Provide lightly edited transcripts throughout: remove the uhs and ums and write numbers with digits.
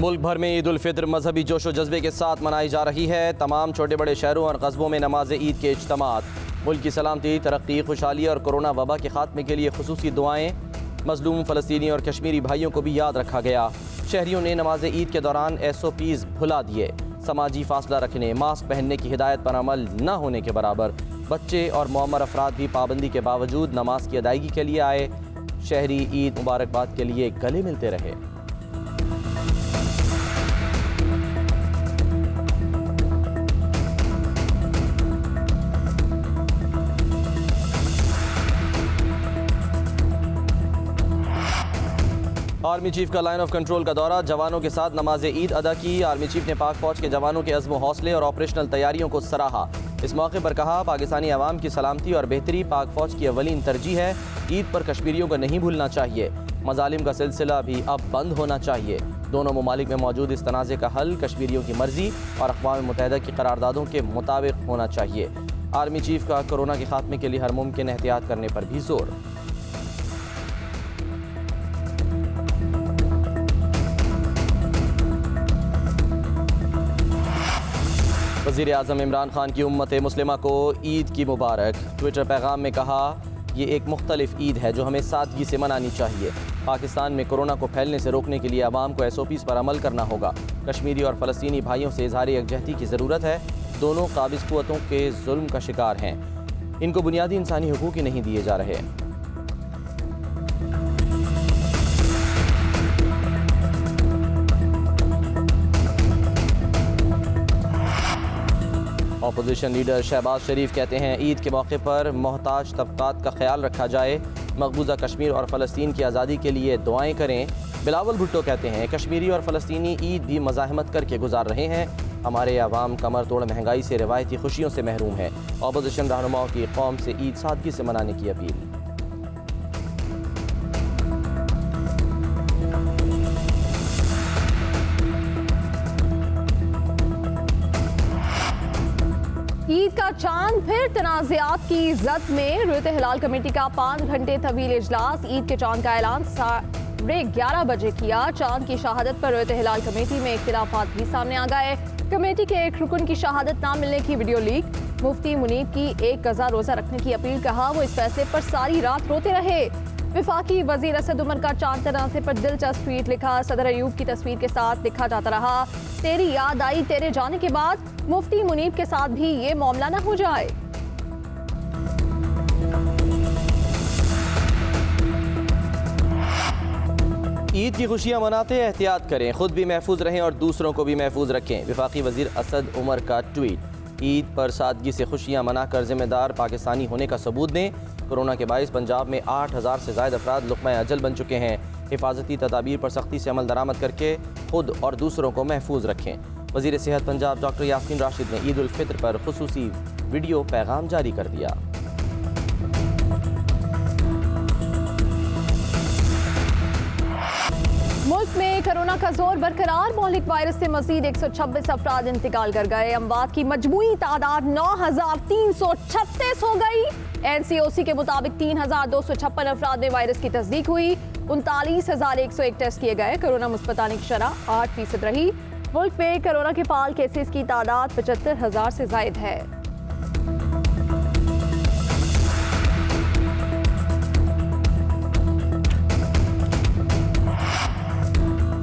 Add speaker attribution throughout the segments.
Speaker 1: मुल्क भर में ईद उल फित्र मजहबी जोश व जज्बे के साथ मनाई जा रही है। तमाम छोटे बड़े शहरों और कस्बों में नमाज ईद के इज्तिमात। मुल्क की सलामती, तरक्की, खुशहाली और कोरोना वबा के खात्मे के लिए खुसूसी दुआएं। मजलूम फ़लस्तीनी और कश्मीरी भाइयों को भी याद रखा गया। शहरियों ने नमाज ईद के दौरान SOPs भुला दिए। समाजी फासला रखने, मास्क पहनने की हिदायत पर अमल न होने के बराबर। बच्चे और मुअम्मर अफराद भी पाबंदी के बावजूद नमाज की अदायगी के लिए आए। शहरी ईद मुबारकबाद के लिए गले मिलते रहे। आर्मी चीफ का लाइन ऑफ कंट्रोल का दौरा, जवानों के साथ नमाज ईद अदा की। आर्मी चीफ ने पाक फौज के जवानों के अज़्म हौसले और ऑपरेशनल तैयारियों को सराहा। इस मौके पर कहा, पाकिस्तानी अवाम की सलामती और बेहतरी पाक फौज की अवलीन तरजीह है। ईद पर कश्मीरियों को नहीं भूलना चाहिए। मजालिम का सिलसिला भी अब बंद होना चाहिए। दोनों ममालिक में मौजूद इस तनाज़े का हल कश्मीरियों की मर्जी और अक़वाम मुत्तहिदा की करारदादों के मुताबिक होना चाहिए। आर्मी चीफ का कोरोना के खात्मे के लिए हर मुमकिन एहतियात करने पर भी जोर। वज़ीर आज़म इमरान खान की उम्मत मुस्लिमा को ईद की मुबारक। ट्विटर पैगाम में कहा, ये एक मुख्तलिफ ईद है जो हमें सादगी से मनानी चाहिए। पाकिस्तान में कोरोना को फैलने से रोकने के लिए आवाम को SOPs पर अमल करना होगा। कश्मीरी और फ़लस्तीनी भाइयों से इज़हार यकजहती की ज़रूरत है। दोनों काबिज़ क़ुव्वतों के जुल्म का शिकार हैं। इनको बुनियादी इंसानी हुकूक ही नहीं दिए जा रहे। अपोजिशन लीडर शहबाज शरीफ कहते हैं, ईद के मौके पर मोहताज तबकात का ख्याल रखा जाए। मकबूजा कश्मीर और फ़लस्तीन की आज़ादी के लिए दुआएं करें। बिलावल भुट्टो कहते हैं, कश्मीरी और फ़लस्तीनी ईद भी मज़ाहमत करके गुजार रहे हैं। हमारे अवाम कमर तोड़ महंगाई से रिवायती खुशियों से महरूम है। अपोजिशन रहनुमाओं की कौम से ईद सादगी से मनाने की अपील।
Speaker 2: ईद का चांद फिर तनाज़ात की जद में। रुयत हिलाल कमेटी का 5 घंटे तवील इजलास। ईद के चांद का ऐलान 11:30 बजे किया। चांद की शहादत पर रुयत हिलाल कमेटी में इख्तिलाफात भी सामने आ गए। कमेटी के एक रुकन की शहादत ना मिलने की वीडियो लीक। मुफ्ती मुनीब की 1 गज़ा रोजा रखने की अपील। कहा, वो इस फैसले पर सारी रात रोते रहे। विफाकी वजीर असद उमर का चांद तनाज़े पर दिलचस्प ट्वीट लिखा। सदर अयूब की तस्वीर के साथ लिखा जाता रहा, तेरी याद आई तेरे जाने के बाद, मुफ्ती मुनीब के साथ भी ये मामला न हो जाए।
Speaker 1: ईद की खुशियां मनाते एहतियात करें, खुद भी महफूज रहें और दूसरों को भी महफूज रखें। विफाकी वजीर असद उमर का ट्वीट। ईद पर सादगी से खुशियां मनाकर जिम्मेदार पाकिस्तानी होने का सबूत दें। कोरोना के बाइस पंजाब में 8000 से ज़ायद अफराद लुक़मा अजल बन चुके हैं। हिफाजती तदाबीर पर सख्ती से अमल दरामद करके खुद और दूसरों को महफूज रखें। वज़ीर सेहत पंजाब डॉक्टर यासीन राशिद ने ईद उल फित्र पर खुसूसी वीडियो पैगाम जारी कर दिया।
Speaker 2: मुल्क में कोरोना का जोर बरकरार। मौलिक वायरस से मजीद 126 अफराद इंतकाल कर गए। अमवात की मजमूई तादाद 9336 हो गई। NCOC के मुताबिक 3256 अफराद में वायरस की तस्दीक हुई। 39,101 टेस्ट किए गए। कोरोना मुस्बत आने की शरह 8% रही। मुल्क में कोरोना के फाल केसेस की तादाद 75,000 से जायद है।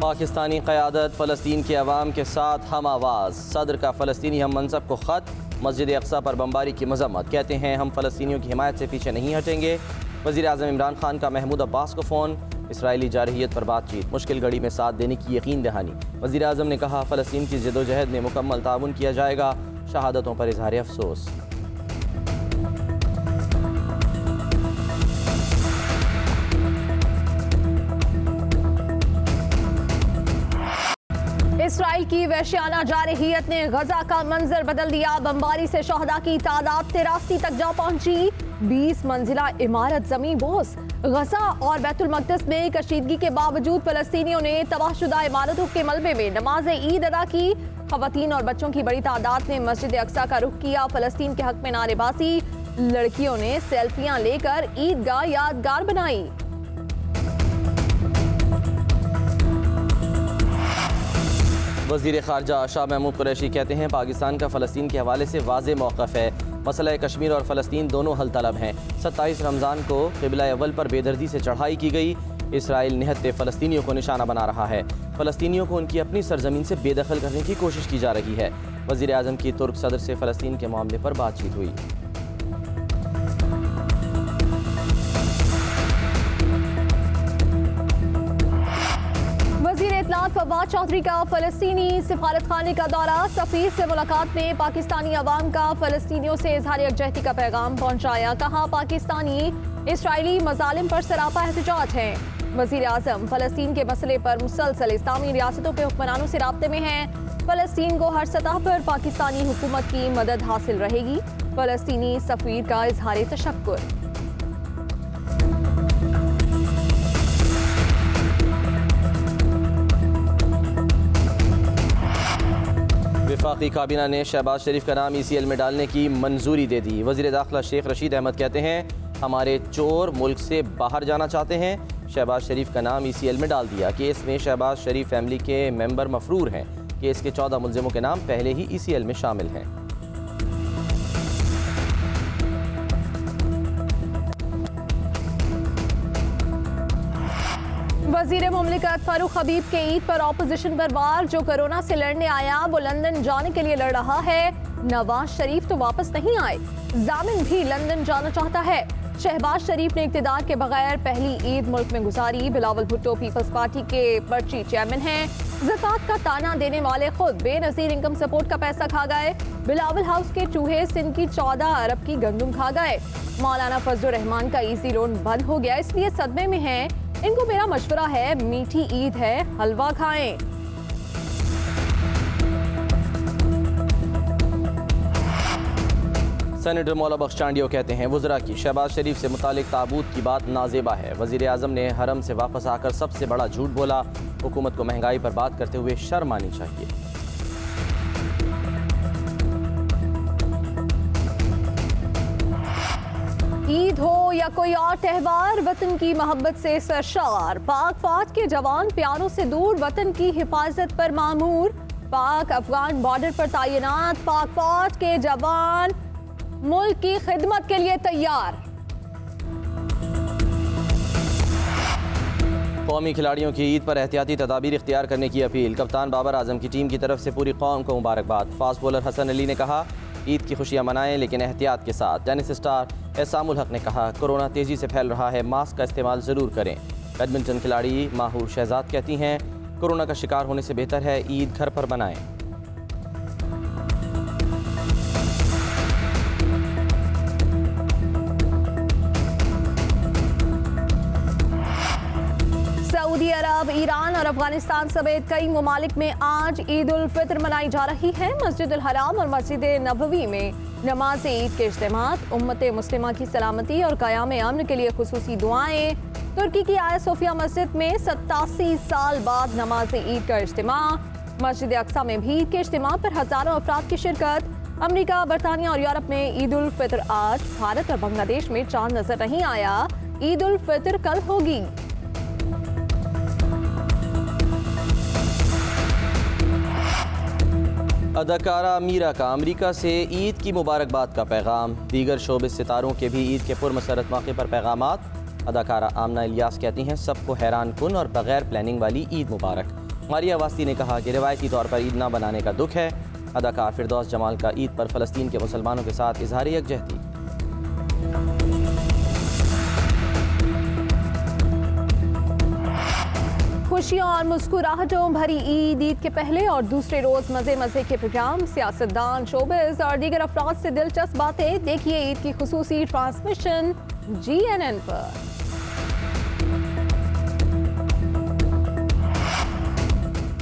Speaker 1: पाकिस्तानी क़यादत फ़लस्तीन के अवाम के साथ हम आवाज़। सदर का फ़लस्तीनी हम मनसब को ख़त। मस्जिद अक़सा पर बमबारी की मज़म्मत। कहते हैं, हम फ़लस्तीनियों की हिमायत से पीछे नहीं हटेंगे। वज़ीर आज़म इमरान खान का महमूद अब्बास को फ़ोन। इसराइली जारहियत पर बातचीत। मुश्किल घड़ी में साथ देने की यकीन दहानी। वज़ीर आज़म ने कहा, फ़लस्तीन की जद्दोजहद में मुकम्मल ताउन किया जाएगा। शहादतों पर इज़हार अफसोस।
Speaker 2: इसराइल की वहशियाना जारहियत ने गजा का मंजर बदल दिया। बमबारी से शहदा की तादाद 83 तक जा पहुंची। 20 मंजिला इमारत जमीन बोस। गजा और बैतुल मक़दस में कशीदगी के बावजूद फ़लस्तीनियों ने तबाहशुदा इमारतों के मलबे में नमाज ईद अदा की। ख़वातीन और बच्चों की बड़ी तादाद ने मस्जिद अक़सा का रुख किया। फ़लस्तीन के हक में नारेबाजी। लड़कियों ने सेल्फियां लेकर ईदगाह यादगार बनाई।
Speaker 1: वज़ीर ख़ारजा शाह महमूद कुरैशी कहते हैं पाकिस्तान का फ़लस्तीन के हवाले से वाज़े मौक़िफ़ है। मसला कश्मीर और फ़लस्तीन दोनों हल तलब हैं। 27 रमज़ान को क़िबला अव्वल पर बेदर्दी से चढ़ाई की गई। इसराइल निहत्ते फ़लस्तीनियों को निशाना बना रहा है। फ़लस्तीनियों को उनकी अपनी सरजमीन से बेदखल करने की कोशिश की जा रही है। वज़ीर आज़म की तुर्क सदर से फ़लस्तीन के मामले पर बातचीत हुई।
Speaker 2: फवाद चौधरी का फ़लस्तीनी सिफारतखाने का दौरा। सफ़ीर से मुलाकात में पाकिस्तानी अवाम का फ़लस्तीनियों से इज़हार यकजहती का पैगाम पहुँचाया। कहा पाकिस्तानी इसराइली मज़ालिम पर सरापा एहतजाज है। वज़ीर आज़म फ़लस्तीन के मसले पर मुसलसल इस्लामी रियासतों के हुक्मरानों से राब्ते में हैं। फ़लस्तीन को हर सतह पर पाकिस्तानी हुकूमत की मदद हासिल रहेगी। फ़लस्तीनी सफ़ीर का इज़हार तशक्कुर।
Speaker 1: वफाकी काबीना ने शहबाज शरीफ का नाम ECL में डालने की मंजूरी दे दी। वज़ीर दाखिला शेख रशीद अहमद कहते हैं हमारे चोर मुल्क से बाहर जाना चाहते हैं। शहबाज शरीफ का नाम ECL में डाल दिया। केस में शहबाज शरीफ फैमिली के मेंबर मफरूर हैं। केस के 14 मुलजिमों के नाम पहले ही ECL में शामिल हैं।
Speaker 2: वज़ीर मुमलिकत फारूक हबीब के ईद पर ऑपोजिशन पर वार। जो कोरोना से लड़ने आया वो लंदन जाने के लिए लड़ रहा है। नवाज शरीफ तो वापस नहीं आए, जामिन भी लंदन जाना चाहता है। शहबाज शरीफ ने इक़्तिदार के बगैर पहली ईद मुल्क में गुजारी। बिलावल भुट्टो पीपल्स पार्टी के पर्ची चेयरमैन हैं। ज़कात का ताना देने वाले खुद बेनज़ीर इनकम सपोर्ट का पैसा खा गए। बिलावल हाउस के चूहे सिंध की 14 अरब की गंदुम खा गए। मौलाना फजलुर रहमान का ईजी लोन बंद हो गया, इसलिए सदमे में हैं। इनको मेरा मशवरा है मीठी ईद है, हलवा खाएं।
Speaker 1: सेनेटर मौला बख्श चांडियो कहते हैं वज़रा की शहबाज शरीफ से मुतालिक ताबूत की बात नाजेबा है। वज़ीर आज़म ने हरम से वापस आकर सबसे बड़ा झूठ बोला। हुकूमत को महंगाई पर बात करते हुए शर्म आनी चाहिए।
Speaker 2: ईद हो या कोई और त्यौहार, वतन की मोहब्बत से सरशार। पाक फौज के जवान प्यारों से दूर वतन की हिफाजत पर मामूर। पाक अफगान बॉर्डर पर तैनात पाक फौज के जवान मुल्क की खिदमत के लिए तैयार।
Speaker 1: कौमी खिलाड़ियों की ईद पर एहतियाती तदाबीर इख्तियार करने की अपील। कप्तान बाबर आजम की टीम की तरफ से पूरी कौम को मुबारकबाद। फास्ट बॉलर हसन अली ने कहा ईद की खुशियां मनाएं लेकिन एहतियात के साथ। टेनिस स्टार एहसामुल हक ने कहा कोरोना तेज़ी से फैल रहा है, मास्क का इस्तेमाल ज़रूर करें। बैडमिंटन खिलाड़ी माहूर शहजाद कहती हैं कोरोना का शिकार होने से बेहतर है ईद घर पर मनाएं।
Speaker 2: सऊदी अरब, ईरान और अफगानिस्तान समेत कई ममालिक में आज ईद उल फित्र मनाई जा रही है। मस्जिद उल हराम और मस्जिद नबवी में नमाज ईद के इज्तिमात, उम्मत मुस्लिमा की सलामती और क़याम अमन के लिए खुसूसी दुआएं। तुर्की की आया सोफिया मस्जिद में 87 साल बाद नमाज ईद का इज्तिमा। मस्जिद अक्सा में भी ईद के इज्तिमा पर हज़ारों अफराद की शिरकत। अमरीका, बरतानिया और यूरोप में ईद उल फित्र आज। भारत और बांग्लादेश में चांद नजर नहीं आया। ईद उल फित्र कल होगी।
Speaker 1: अदाकारा मीरा का अमेरिका से ईद की मुबारकबाद का पैगाम। दीगर शोबिस सितारों के भी ईद के पुरमसरत मौके पर पैगामात। अदाकारा आमना इलियास कहती हैं सबको हैरान कुन और बगैर प्लानिंग वाली ईद मुबारक। मारिया वास्ती ने कहा कि रिवायती तौर पर ईद ना बनाने का दुख है। अदाकार फिरदौस जमाल का ईद पर फ़लस्तीन के मुसलमानों के साथ इज़हार यकजहती।
Speaker 2: खुशियों और मुस्कुराहटों भरी ईद। ईद के पहले और दूसरे रोज मजे मजे के प्रोग्राम, सियासतदान, शोबिस और दीगर अफराद से दिलचस्प बातें देखिए ईद की खुसूसी ट्रांसमिशन GNN पर।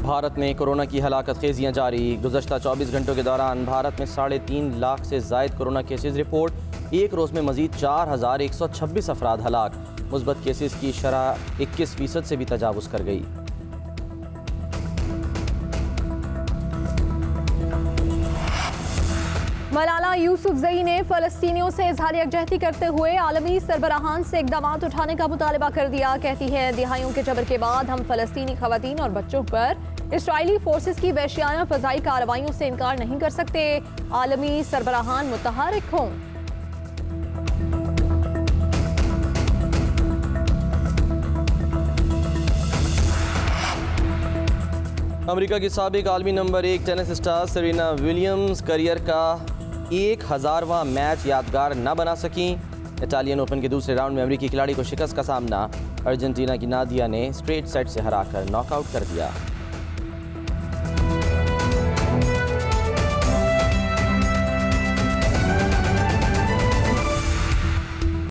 Speaker 1: भारत में कोरोना की हलाकत खेजियाँ जारी। गुज़श्ता 24 घंटों के दौरान भारत में 3.5 लाख से ज़ायद कोरोना केसेज रिपोर्ट। एक रोज़ में मज़ीद 4126 अफराद हलाक। मुस्बत केसेस की शरह 21% से भी तजावुज़ कर गई।
Speaker 2: मलाला यूसुफजई ने फ़लस्तीनियों से इज़हार यकजहती करते हुए आलमी सरबराहान से इक़दामात उठाने का मुतालबा कर दिया। कहती है दिहाइयों के जबर के बाद हम फ़लस्तीनी ख़वातीन और बच्चों पर इसराइली फोर्सेस की वहशियाना फ़ज़ाई कार्रवाइयों से इनकार नहीं कर सकते, आलमी सरबराहान मुतहर्रिक हों।
Speaker 1: अमेरिका की साबिक आलमी number 1 tennis star Serena Williams career का 1000वां मैच यादगार न बना सकी। इटालियन ओपन के दूसरे राउंड में अमेरिकी खिलाड़ी को शिकस्त का सामना अर्जेंटीना की नादिया ने स्ट्रेट सेट से हराकर नॉकआउट कर दिया।